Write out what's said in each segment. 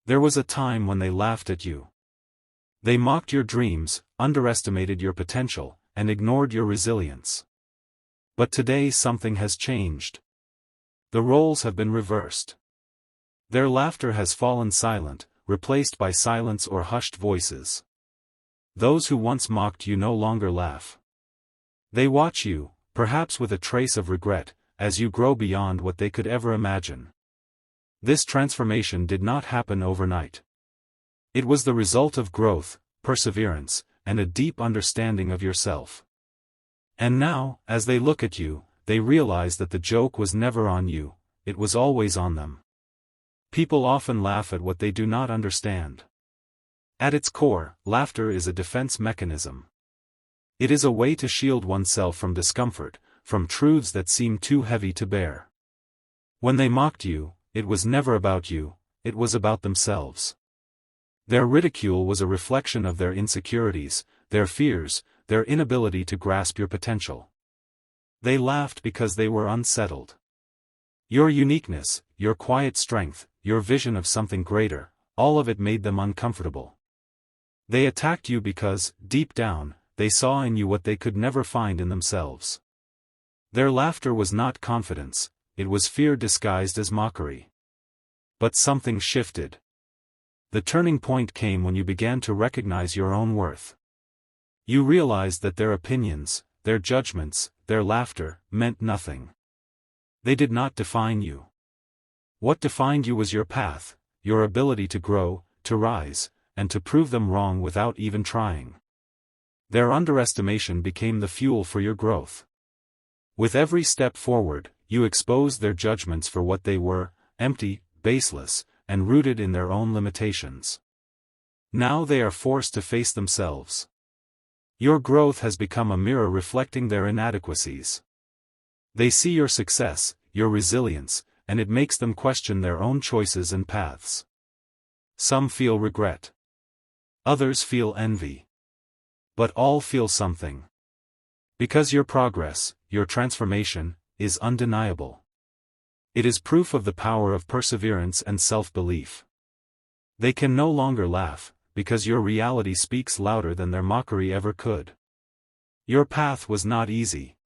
There was a time when they laughed at you. They mocked your dreams, underestimated your potential, and ignored your resilience. But today something has changed. The roles have been reversed. Their laughter has fallen silent, replaced by silence or hushed voices. Those who once mocked you no longer laugh. They watch you, perhaps with a trace of regret, as you grow beyond what they could ever imagine. This transformation did not happen overnight. It was the result of growth, perseverance, and a deep understanding of yourself. And now, as they look at you, they realize that the joke was never on you, it was always on them. People often laugh at what they do not understand. At its core, laughter is a defense mechanism. It is a way to shield oneself from discomfort, from truths that seem too heavy to bear. When they mocked you, it was never about you, it was about themselves. Their ridicule was a reflection of their insecurities, their fears, their inability to grasp your potential. They laughed because they were unsettled. Your uniqueness, your quiet strength, your vision of something greater, all of it made them uncomfortable. They attacked you because, deep down, they saw in you what they could never find in themselves. Their laughter was not confidence, it was fear disguised as mockery. But something shifted. The turning point came when you began to recognize your own worth. You realized that their opinions, their judgments, their laughter, meant nothing. They did not define you. What defined you was your path, your ability to grow, to rise, and to prove them wrong without even trying. Their underestimation became the fuel for your growth. With every step forward, you exposed their judgments for what they were, empty, baseless, and rooted in their own limitations. Now they are forced to face themselves. Your growth has become a mirror reflecting their inadequacies. They see your success, your resilience, and it makes them question their own choices and paths. Some feel regret. Others feel envy. But all feel something. Because your progress, your transformation, is undeniable. It is proof of the power of perseverance and self-belief. They can no longer laugh, because your reality speaks louder than their mockery ever could. Your path was not easy.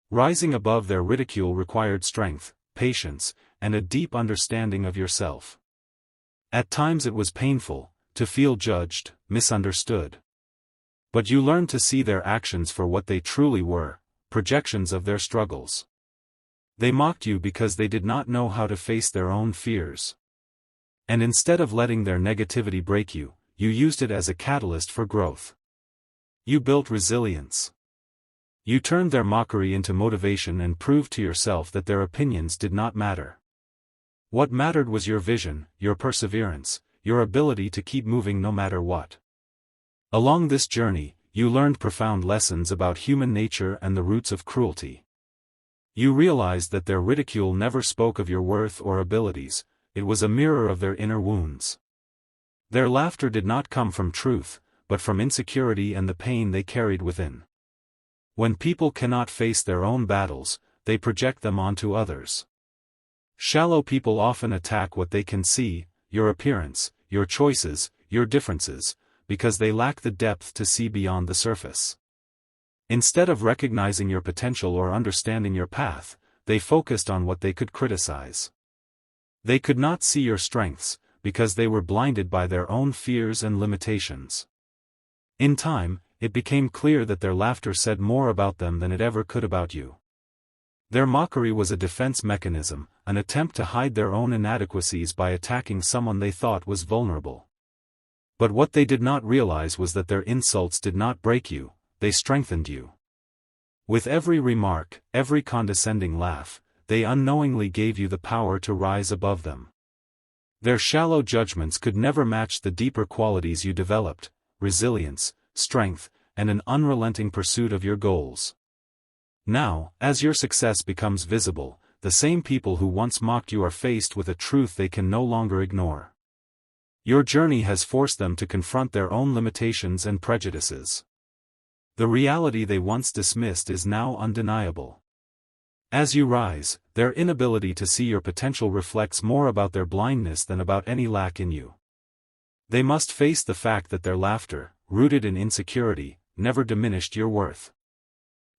Rising above their ridicule required strength, patience, and a deep understanding of yourself. At times it was painful, to feel judged, misunderstood. But you learned to see their actions for what they truly were, projections of their struggles. They mocked you because they did not know how to face their own fears. And instead of letting their negativity break you, you used it as a catalyst for growth. You built resilience. You turned their mockery into motivation and proved to yourself that their opinions did not matter. What mattered was your vision, your perseverance, your ability to keep moving no matter what. Along this journey, you learned profound lessons about human nature and the roots of cruelty. You realized that their ridicule never spoke of your worth or abilities, it was a mirror of their inner wounds. Their laughter did not come from truth, but from insecurity and the pain they carried within. When people cannot face their own battles, they project them onto others. Shallow people often attack what they can see, your appearance, your choices, your differences, because they lack the depth to see beyond the surface. Instead of recognizing your potential or understanding your path, they focused on what they could criticize. They could not see your strengths, because they were blinded by their own fears and limitations. In time, it became clear that their laughter said more about them than it ever could about you. Their mockery was a defense mechanism, an attempt to hide their own inadequacies by attacking someone they thought was vulnerable. But what they did not realize was that their insults did not break you, they strengthened you. With every remark, every condescending laugh, they unknowingly gave you the power to rise above them. Their shallow judgments could never match the deeper qualities you developed, resilience, strength, and an unrelenting pursuit of your goals. Now, as your success becomes visible, the same people who once mocked you are faced with a truth they can no longer ignore. Your journey has forced them to confront their own limitations and prejudices. The reality they once dismissed is now undeniable. As you rise, their inability to see your potential reflects more about their blindness than about any lack in you. They must face the fact that their laughter, rooted in insecurity, never diminished your worth.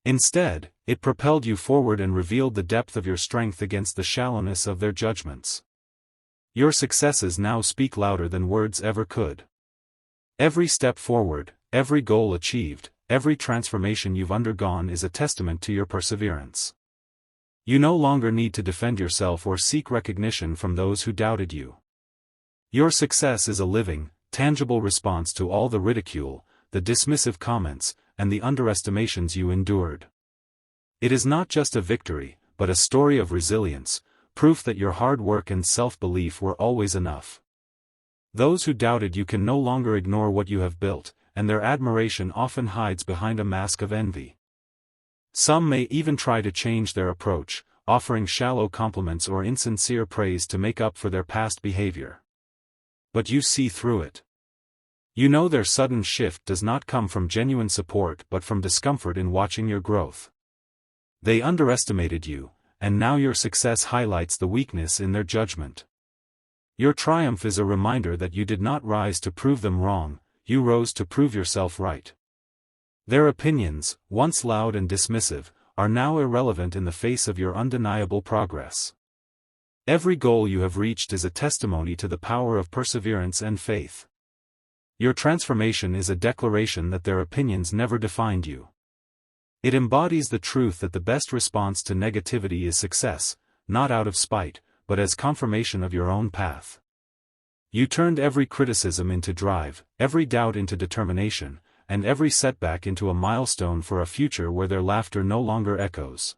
Instead, it propelled you forward and revealed the depth of your strength against the shallowness of their judgments. Your successes now speak louder than words ever could. Every step forward, every goal achieved, every transformation you've undergone is a testament to your perseverance. You no longer need to defend yourself or seek recognition from those who doubted you. Your success is a living, tangible response to all the ridicule, the dismissive comments, and the underestimations you endured. It is not just a victory, but a story of resilience, proof that your hard work and self-belief were always enough. Those who doubted you can no longer ignore what you have built, and their admiration often hides behind a mask of envy. Some may even try to change their approach, offering shallow compliments or insincere praise to make up for their past behavior. But you see through it. You know their sudden shift does not come from genuine support but from discomfort in watching your growth. They underestimated you, and now your success highlights the weakness in their judgment. Your triumph is a reminder that you did not rise to prove them wrong, you rose to prove yourself right. Their opinions, once loud and dismissive, are now irrelevant in the face of your undeniable progress. Every goal you have reached is a testimony to the power of perseverance and faith. Your transformation is a declaration that their opinions never defined you. It embodies the truth that the best response to negativity is success, not out of spite, but as confirmation of your own path. You turned every criticism into drive, every doubt into determination, and every setback into a milestone for a future where their laughter no longer echoes.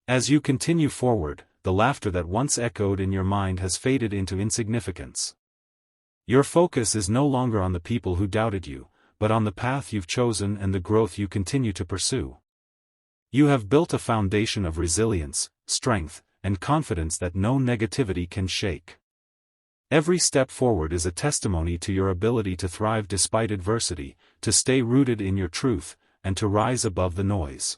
As you continue forward, the laughter that once echoed in your mind has faded into insignificance. Your focus is no longer on the people who doubted you, but on the path you've chosen and the growth you continue to pursue. You have built a foundation of resilience, strength, and confidence that no negativity can shake. Every step forward is a testimony to your ability to thrive despite adversity, to stay rooted in your truth, and to rise above the noise.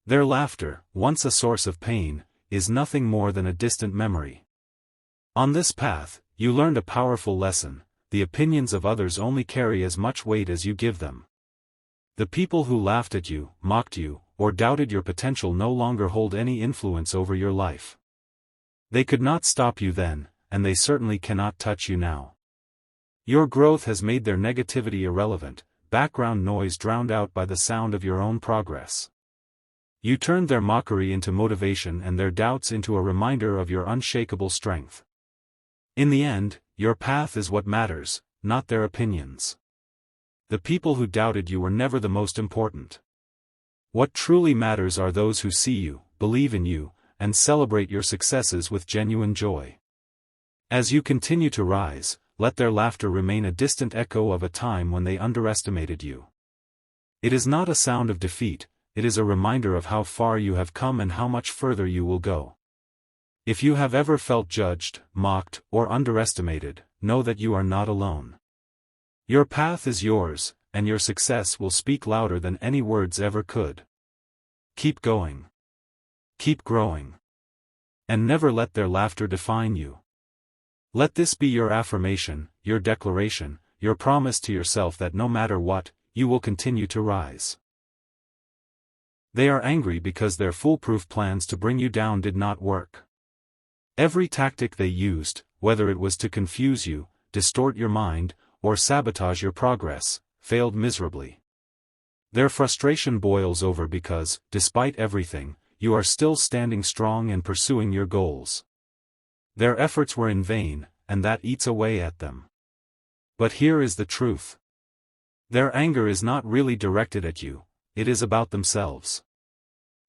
Their laughter, once a source of pain, is nothing more than a distant memory. On this path, you learned a powerful lesson: the opinions of others only carry as much weight as you give them. The people who laughed at you, mocked you, or doubted your potential no longer hold any influence over your life. They could not stop you then, and they certainly cannot touch you now. Your growth has made their negativity irrelevant, background noise drowned out by the sound of your own progress. You turned their mockery into motivation and their doubts into a reminder of your unshakable strength. In the end, your path is what matters, not their opinions. The people who doubted you were never the most important. What truly matters are those who see you, believe in you, and celebrate your successes with genuine joy. As you continue to rise, let their laughter remain a distant echo of a time when they underestimated you. It is not a sound of defeat, it is a reminder of how far you have come and how much further you will go. If you have ever felt judged, mocked, or underestimated, know that you are not alone. Your path is yours, and your success will speak louder than any words ever could. Keep going. Keep growing. And never let their laughter define you. Let this be your affirmation, your declaration, your promise to yourself that no matter what, you will continue to rise. They are angry because their foolproof plans to bring you down did not work. Every tactic they used, whether it was to confuse you, distort your mind, or sabotage your progress, failed miserably. Their frustration boils over because, despite everything, you are still standing strong and pursuing your goals. Their efforts were in vain, and that eats away at them. But here is the truth. Their anger is not really directed at you, it is about themselves.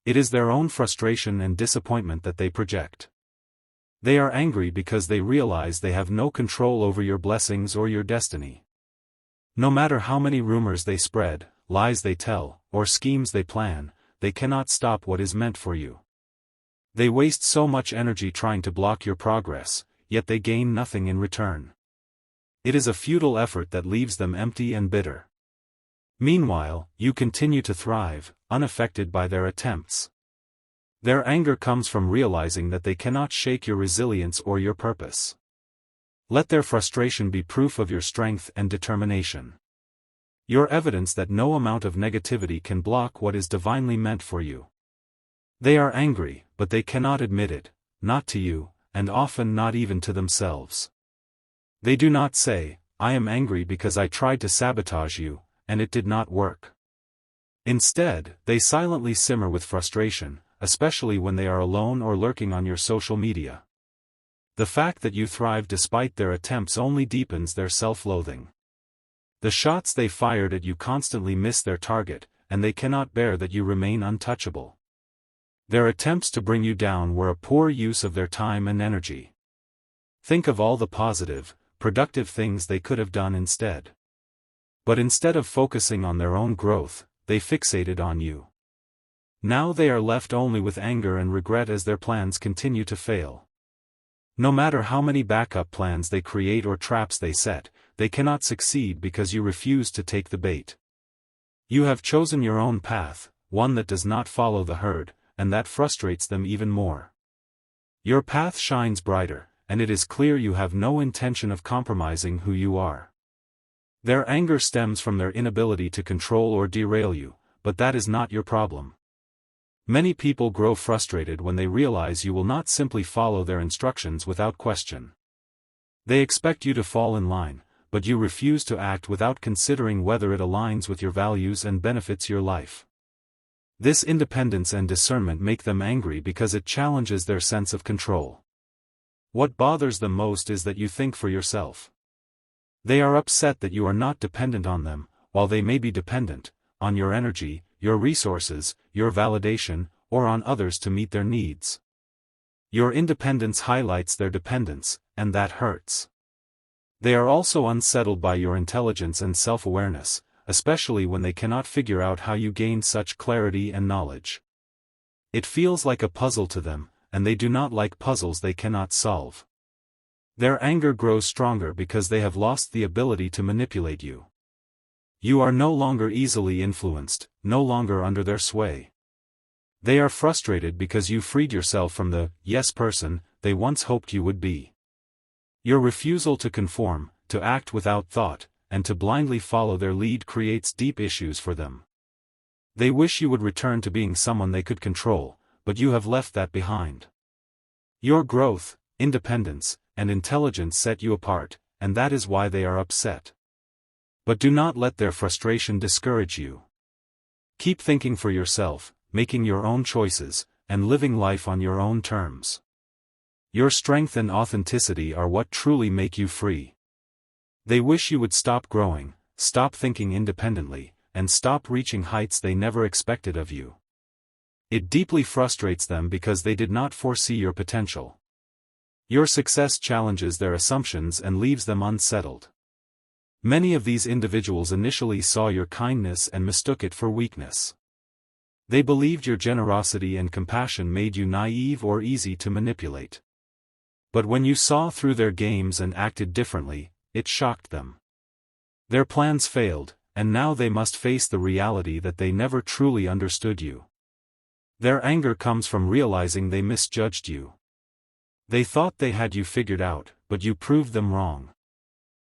It is their own frustration and disappointment that they project. They are angry because they realize they have no control over your blessings or your destiny. No matter how many rumors they spread, lies they tell, or schemes they plan, they cannot stop what is meant for you. They waste so much energy trying to block your progress, yet they gain nothing in return. It is a futile effort that leaves them empty and bitter. Meanwhile, you continue to thrive, unaffected by their attempts. Their anger comes from realizing that they cannot shake your resilience or your purpose. Let their frustration be proof of your strength and determination. Your evidence that no amount of negativity can block what is divinely meant for you. They are angry, but they cannot admit it, not to you, and often not even to themselves. They do not say, "I am angry because I tried to sabotage you, and it did not work." Instead, they silently simmer with frustration, especially when they are alone or lurking on your social media. The fact that you thrive despite their attempts only deepens their self-loathing. The shots they fired at you constantly miss their target, and they cannot bear that you remain untouchable. Their attempts to bring you down were a poor use of their time and energy. Think of all the positive, productive things they could have done instead. But instead of focusing on their own growth, they fixated on you. Now they are left only with anger and regret as their plans continue to fail. No matter how many backup plans they create or traps they set, they cannot succeed because you refuse to take the bait. You have chosen your own path, one that does not follow the herd, and that frustrates them even more. Your path shines brighter, and it is clear you have no intention of compromising who you are. Their anger stems from their inability to control or derail you, but that is not your problem. Many people grow frustrated when they realize you will not simply follow their instructions without question. They expect you to fall in line, but you refuse to act without considering whether it aligns with your values and benefits your life. This independence and discernment make them angry because it challenges their sense of control. What bothers them most is that you think for yourself. They are upset that you are not dependent on them, while they may be dependent on your energy, your resources, your validation, or on others to meet their needs. Your independence highlights their dependence, and that hurts. They are also unsettled by your intelligence and self-awareness, especially when they cannot figure out how you gained such clarity and knowledge. It feels like a puzzle to them, and they do not like puzzles they cannot solve. Their anger grows stronger because they have lost the ability to manipulate you. You are no longer easily influenced, no longer under their sway. They are frustrated because you freed yourself from the yes person they once hoped you would be. Your refusal to conform, to act without thought, and to blindly follow their lead creates deep issues for them. They wish you would return to being someone they could control, but you have left that behind. Your growth, independence, and intelligence set you apart, and that is why they are upset. But do not let their frustration discourage you. Keep thinking for yourself, making your own choices, and living life on your own terms. Your strength and authenticity are what truly make you free. They wish you would stop growing, stop thinking independently, and stop reaching heights they never expected of you. It deeply frustrates them because they did not foresee your potential. Your success challenges their assumptions and leaves them unsettled. Many of these individuals initially saw your kindness and mistook it for weakness. They believed your generosity and compassion made you naive or easy to manipulate. But when you saw through their games and acted differently, it shocked them. Their plans failed, and now they must face the reality that they never truly understood you. Their anger comes from realizing they misjudged you. They thought they had you figured out, but you proved them wrong.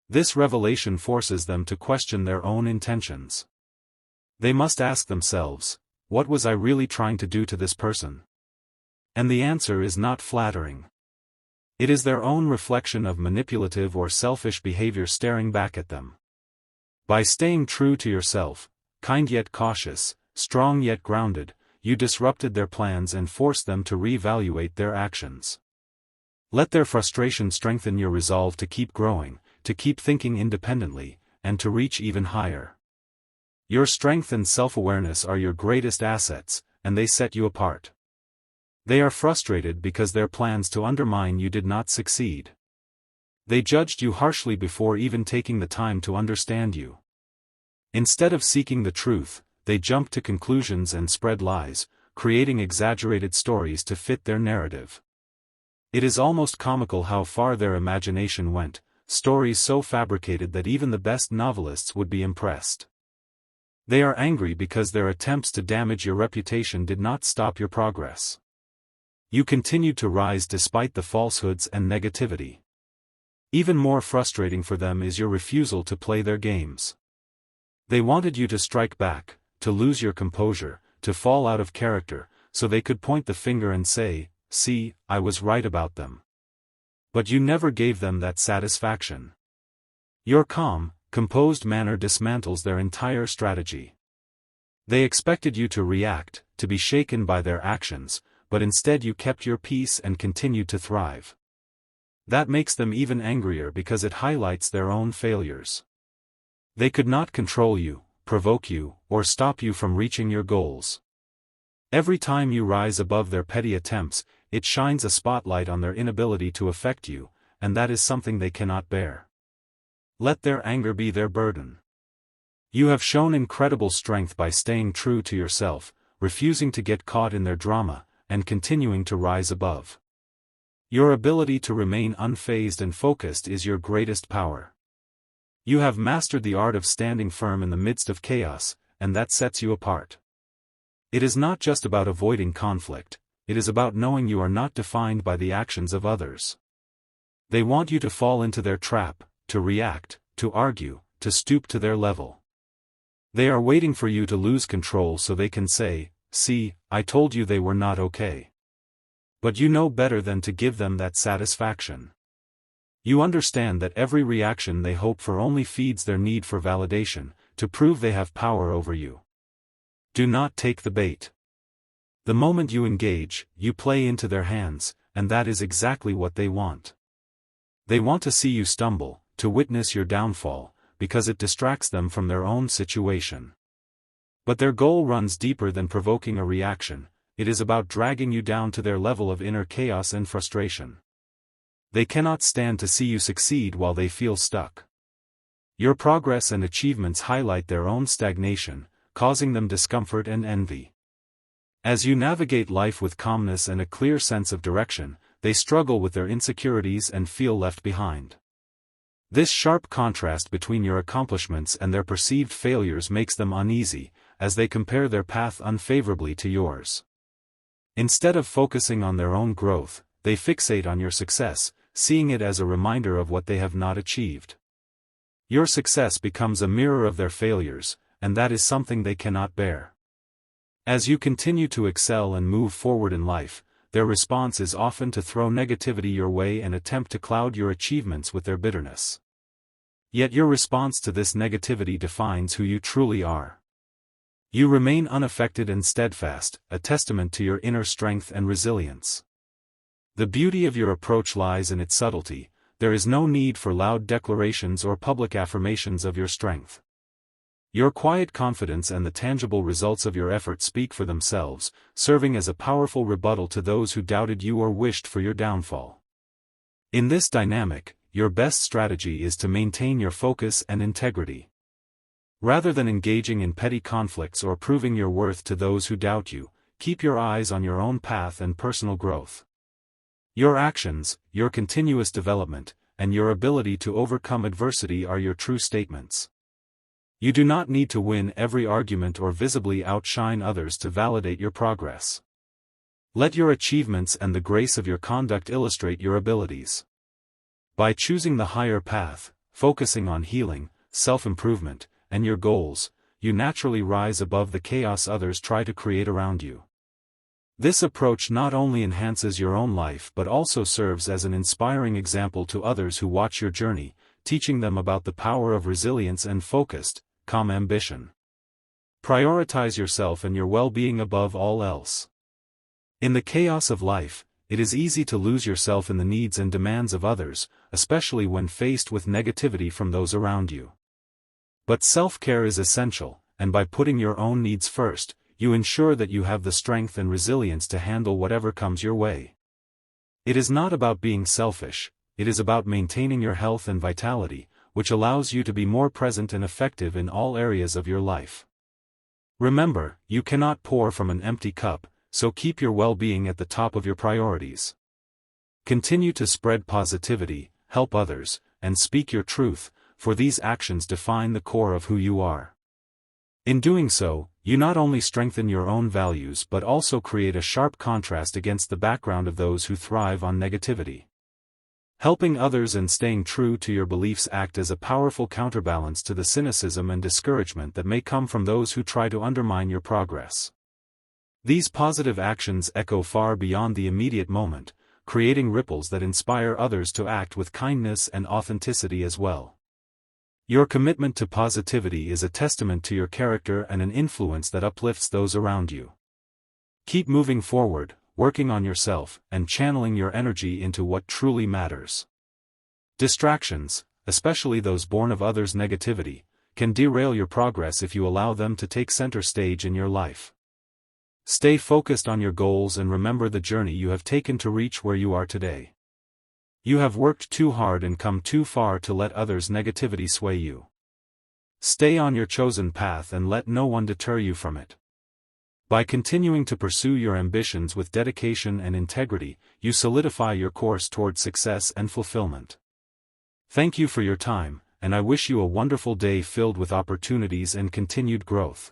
This revelation forces them to question their own intentions. They must ask themselves, what was I really trying to do to this person? And the answer is not flattering. It is their own reflection of manipulative or selfish behavior staring back at them. By staying true to yourself, kind yet cautious, strong yet grounded, you disrupted their plans and forced them to reevaluate their actions. Let their frustration strengthen your resolve to keep growing, to keep thinking independently, and to reach even higher. Your strength and self-awareness are your greatest assets, and they set you apart. They are frustrated because their plans to undermine you did not succeed. They judged you harshly before even taking the time to understand you. Instead of seeking the truth, they jumped to conclusions and spread lies, creating exaggerated stories to fit their narrative. It is almost comical how far their imagination went, stories so fabricated that even the best novelists would be impressed. They are angry because their attempts to damage your reputation did not stop your progress. You continued to rise despite the falsehoods and negativity. Even more frustrating for them is your refusal to play their games. They wanted you to strike back, to lose your composure, to fall out of character, so they could point the finger and say, "See, I was right about them." But you never gave them that satisfaction. Your calm, composed manner dismantles their entire strategy. They expected you to react, to be shaken by their actions, but instead you kept your peace and continued to thrive. That makes them even angrier because it highlights their own failures. They could not control you, provoke you, or stop you from reaching your goals. Every time you rise above their petty attempts, it shines a spotlight on their inability to affect you, and that is something they cannot bear. Let their anger be their burden. You have shown incredible strength by staying true to yourself, refusing to get caught in their drama, and continuing to rise above. Your ability to remain unfazed and focused is your greatest power. You have mastered the art of standing firm in the midst of chaos, and that sets you apart. It is not just about avoiding conflict, it is about knowing you are not defined by the actions of others. They want you to fall into their trap, to react, to argue, to stoop to their level. They are waiting for you to lose control so they can say, "See, I told you they were not okay." But you know better than to give them that satisfaction. You understand that every reaction they hope for only feeds their need for validation, to prove they have power over you. Do not take the bait. The moment you engage, you play into their hands, and that is exactly what they want. They want to see you stumble, to witness your downfall, because it distracts them from their own situation. But their goal runs deeper than provoking a reaction, it is about dragging you down to their level of inner chaos and frustration. They cannot stand to see you succeed while they feel stuck. Your progress and achievements highlight their own stagnation, causing them discomfort and envy. As you navigate life with calmness and a clear sense of direction, they struggle with their insecurities and feel left behind. This sharp contrast between your accomplishments and their perceived failures makes them uneasy, as they compare their path unfavorably to yours. Instead of focusing on their own growth, they fixate on your success, seeing it as a reminder of what they have not achieved. Your success becomes a mirror of their failures, and that is something they cannot bear. As you continue to excel and move forward in life, their response is often to throw negativity your way and attempt to cloud your achievements with their bitterness. Yet your response to this negativity defines who you truly are. You remain unaffected and steadfast, a testament to your inner strength and resilience. The beauty of your approach lies in its subtlety. There is no need for loud declarations or public affirmations of your strength. Your quiet confidence and the tangible results of your effort speak for themselves, serving as a powerful rebuttal to those who doubted you or wished for your downfall. In this dynamic, your best strategy is to maintain your focus and integrity. Rather than engaging in petty conflicts or proving your worth to those who doubt you, keep your eyes on your own path and personal growth. Your actions, your continuous development, and your ability to overcome adversity are your true statements. You do not need to win every argument or visibly outshine others to validate your progress. Let your achievements and the grace of your conduct illustrate your abilities. By choosing the higher path, focusing on healing, self-improvement, and your goals, you naturally rise above the chaos others try to create around you. This approach not only enhances your own life but also serves as an inspiring example to others who watch your journey, teaching them about the power of resilience and focused, calm ambition. Prioritize yourself and your well-being above all else. In the chaos of life, it is easy to lose yourself in the needs and demands of others, especially when faced with negativity from those around you. But self-care is essential, and by putting your own needs first, you ensure that you have the strength and resilience to handle whatever comes your way. It is not about being selfish, it is about maintaining your health and vitality, which allows you to be more present and effective in all areas of your life. Remember, you cannot pour from an empty cup, so keep your well-being at the top of your priorities. Continue to spread positivity, help others, and speak your truth, for these actions define the core of who you are. In doing so, you not only strengthen your own values but also create a sharp contrast against the background of those who thrive on negativity. Helping others and staying true to your beliefs act as a powerful counterbalance to the cynicism and discouragement that may come from those who try to undermine your progress. These positive actions echo far beyond the immediate moment, creating ripples that inspire others to act with kindness and authenticity as well. Your commitment to positivity is a testament to your character and an influence that uplifts those around you. Keep moving forward, working on yourself, and channeling your energy into what truly matters. Distractions, especially those born of others' negativity, can derail your progress if you allow them to take center stage in your life. Stay focused on your goals and remember the journey you have taken to reach where you are today. You have worked too hard and come too far to let others' negativity sway you. Stay on your chosen path and let no one deter you from it. By continuing to pursue your ambitions with dedication and integrity, you solidify your course toward success and fulfillment. Thank you for your time, and I wish you a wonderful day filled with opportunities and continued growth.